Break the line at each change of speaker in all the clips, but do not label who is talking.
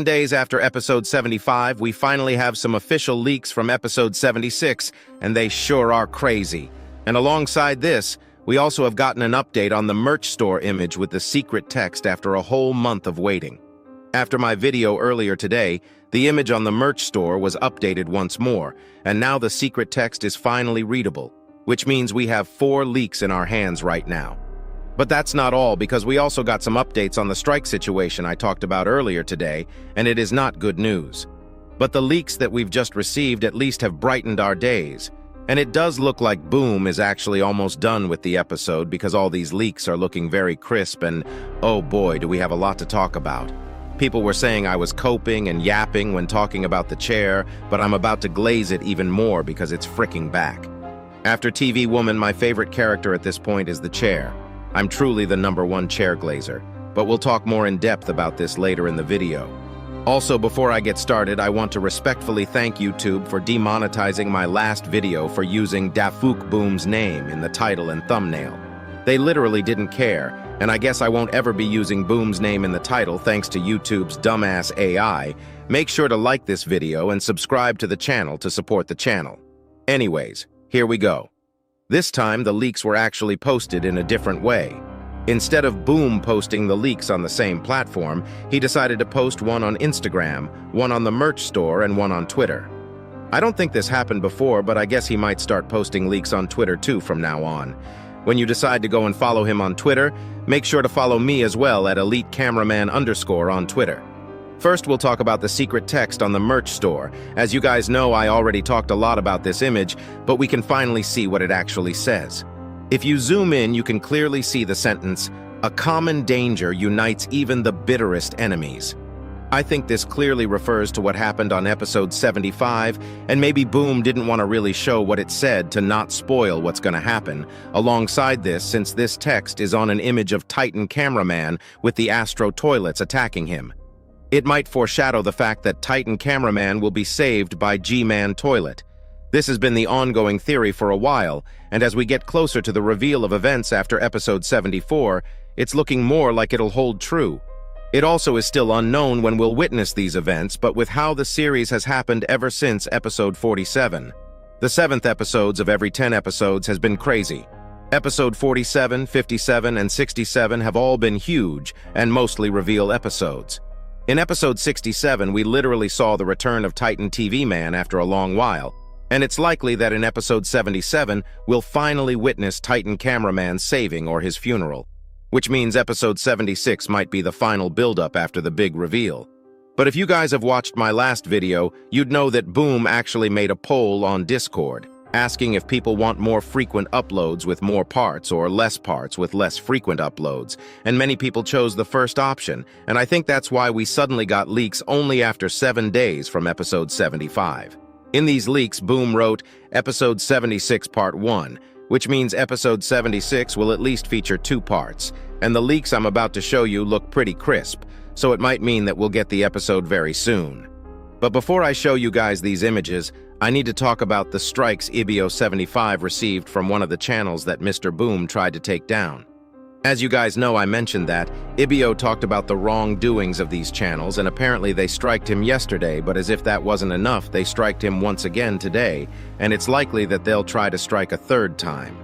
Days after episode 75, we finally have some official leaks from episode 76, and they sure are crazy. And alongside this, we also have gotten an update on the merch store image with the secret text after a whole month of waiting. After my video earlier today, the image on the merch store was updated once more, and now the secret text is finally readable, which means we have 4 leaks in our hands right now. But that's not all, because we also got some updates on the strike situation I talked about earlier today, and it is not good news. But the leaks that we've just received at least have brightened our days, and it does look like Boom is actually almost done with the episode because all these leaks are looking very crisp and, oh boy, do we have a lot to talk about. People were saying I was coping and yapping when talking about the chair, but I'm about to glaze it even more because it's fricking back. After TV Woman, my favorite character at this point is the chair. I'm truly the #1 chair glazer, but we'll talk more in depth about this later in the video. Also, before I get started, I want to respectfully thank YouTube for demonetizing my last video for using Dafuk Boom's name in the title and thumbnail. They literally didn't care, and I guess I won't ever be using Boom's name in the title thanks to YouTube's dumbass AI. Make sure to like this video and subscribe to the channel to support the channel. Anyways, here we go. This time, the leaks were actually posted in a different way. Instead of Boom posting the leaks on the same platform, he decided to post one on Instagram, one on the merch store, and one on Twitter. I don't think this happened before, but I guess he might start posting leaks on Twitter too from now on. When you decide to go and follow him on Twitter, make sure to follow me as well at EliteCameraman_ on Twitter. First, we'll talk about the secret text on the merch store. As you guys know, I already talked a lot about this image, but we can finally see what it actually says. If you zoom in, you can clearly see the sentence, "A common danger unites even the bitterest enemies." I think this clearly refers to what happened on episode 75, and maybe Boom didn't want to really show what it said to not spoil what's going to happen. Alongside this, since this text is on an image of Titan Cameraman with the Astro toilets attacking him. It might foreshadow the fact that Titan Cameraman will be saved by G-Man Toilet. This has been the ongoing theory for a while, and as we get closer to the reveal of events after episode 74, it's looking more like it'll hold true. It also is still unknown when we'll witness these events, but with how the series has happened ever since episode 47. The 7th episodes of every 10 episodes has been crazy. Episode 47, 57, and 67 have all been huge and mostly reveal episodes. In episode 67, we literally saw the return of Titan TV Man after a long while, and it's likely that in episode 77, we'll finally witness Titan Cameraman's saving or his funeral, which means episode 76 might be the final build-up after the big reveal. But if you guys have watched my last video, you'd know that Boom actually made a poll on Discord, asking if people want more frequent uploads with more parts or less parts with less frequent uploads, and many people chose the first option, and I think that's why we suddenly got leaks only after 7 days from episode 75. In these leaks, Boom wrote episode 76 part 1, which means episode 76 will at least feature 2 parts, and the leaks I'm about to show you look pretty crisp, so it might mean that we'll get the episode very soon. But before I show you guys these images, I need to talk about the strikes Ibio75 received from one of the channels that Mr. Boom tried to take down. As you guys know, I mentioned that Ibio talked about the wrongdoings of these channels, and apparently they striked him yesterday, but as if that wasn't enough, they striked him once again today, and it's likely that they'll try to strike a 3rd time.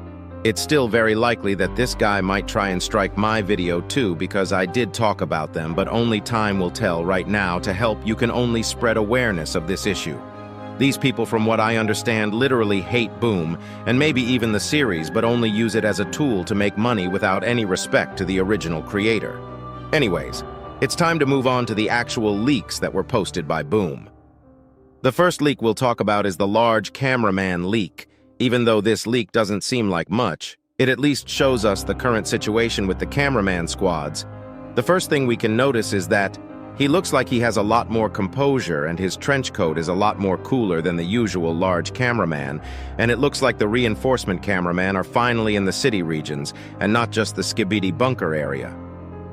It's still very likely that this guy might try and strike my video too, because I did talk about them, but only time will tell right now. To help, you can only spread awareness of this issue. These people, from what I understand, literally hate Boom, and maybe even the series, but only use it as a tool to make money without any respect to the original creator. Anyways, it's time to move on to the actual leaks that were posted by Boom. The first leak we'll talk about is the large cameraman leak. Even though this leak doesn't seem like much, it at least shows us the current situation with the cameraman squads. The first thing we can notice is that he looks like he has a lot more composure, and his trench coat is a lot more cooler than the usual large cameraman, and it looks like the reinforcement cameraman are finally in the city regions, and not just the Skibidi bunker area.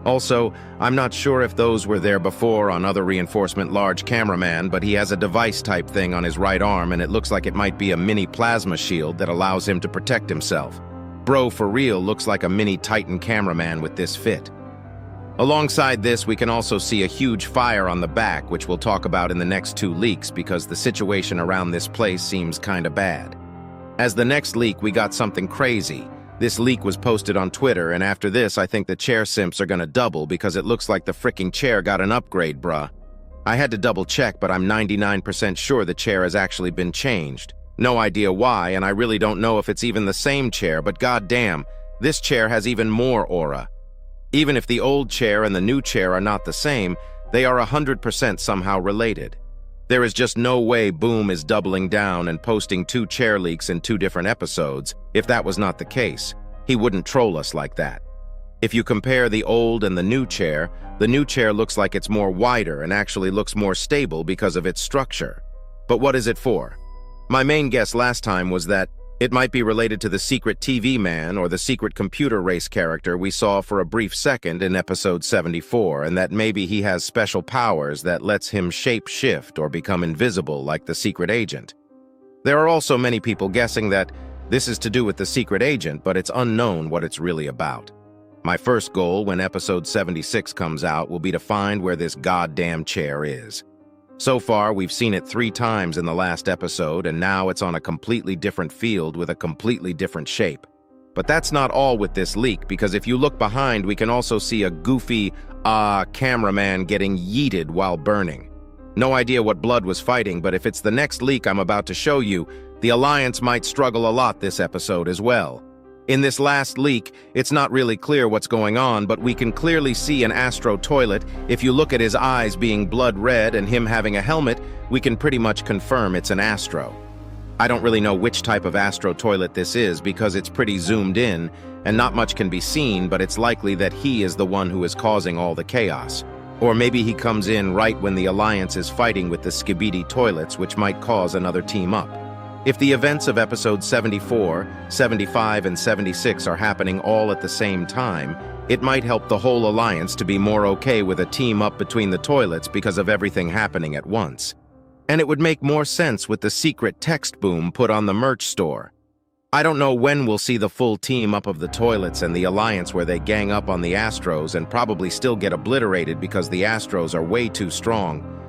Also, I'm not sure if those were there before on other reinforcement large cameraman, but he has a device type thing on his right arm, and it looks like it might be a mini plasma shield that allows him to protect himself. Bro, for real, looks like a mini Titan cameraman with this fit. Alongside this, we can also see a huge fire on the back, which we'll talk about in the next two leaks because the situation around this place seems kinda bad. As the next leak, we got something crazy. This leak was posted on Twitter, and after this, I think the chair simps are gonna double because it looks like the fricking chair got an upgrade, bruh. I had to double check, but I'm 99% sure the chair has actually been changed. No idea why, and I really don't know if it's even the same chair, but goddamn, this chair has even more aura. Even if the old chair and the new chair are not the same, they are 100% somehow related. There is just no way Boom is doubling down and posting two chair leaks in two different episodes. If that was not the case, he wouldn't troll us like that. If you compare the old and the new chair looks like it's more wider and actually looks more stable because of its structure. But what is it for? My main guess last time was that it might be related to the secret TV man or the secret computer race character we saw for a brief second in episode 74, and that maybe he has special powers that lets him shape-shift or become invisible like the secret agent. There are also many people guessing that this is to do with the secret agent, but it's unknown what it's really about. My first goal when episode 76 comes out will be to find where this goddamn chair is. So far, we've seen it 3 times in the last episode, and now it's on a completely different field with a completely different shape. But that's not all with this leak, because if you look behind, we can also see a goofy, cameraman getting yeeted while burning. No idea what blood was fighting, but if it's the next leak I'm about to show you, the Alliance might struggle a lot this episode as well. In this last leak, it's not really clear what's going on, but we can clearly see an Astro toilet. If you look at his eyes being blood red and him having a helmet, we can pretty much confirm it's an Astro. I don't really know which type of Astro toilet this is because it's pretty zoomed in and not much can be seen, but it's likely that he is the one who is causing all the chaos. Or maybe he comes in right when the Alliance is fighting with the Skibidi toilets, which might cause another team up. If the events of episodes 74, 75, and 76 are happening all at the same time, it might help the whole Alliance to be more okay with a team up between the toilets because of everything happening at once. And it would make more sense with the secret text boom put on the merch store. I don't know when we'll see the full team up of the toilets and the Alliance where they gang up on the Astros and probably still get obliterated because the Astros are way too strong.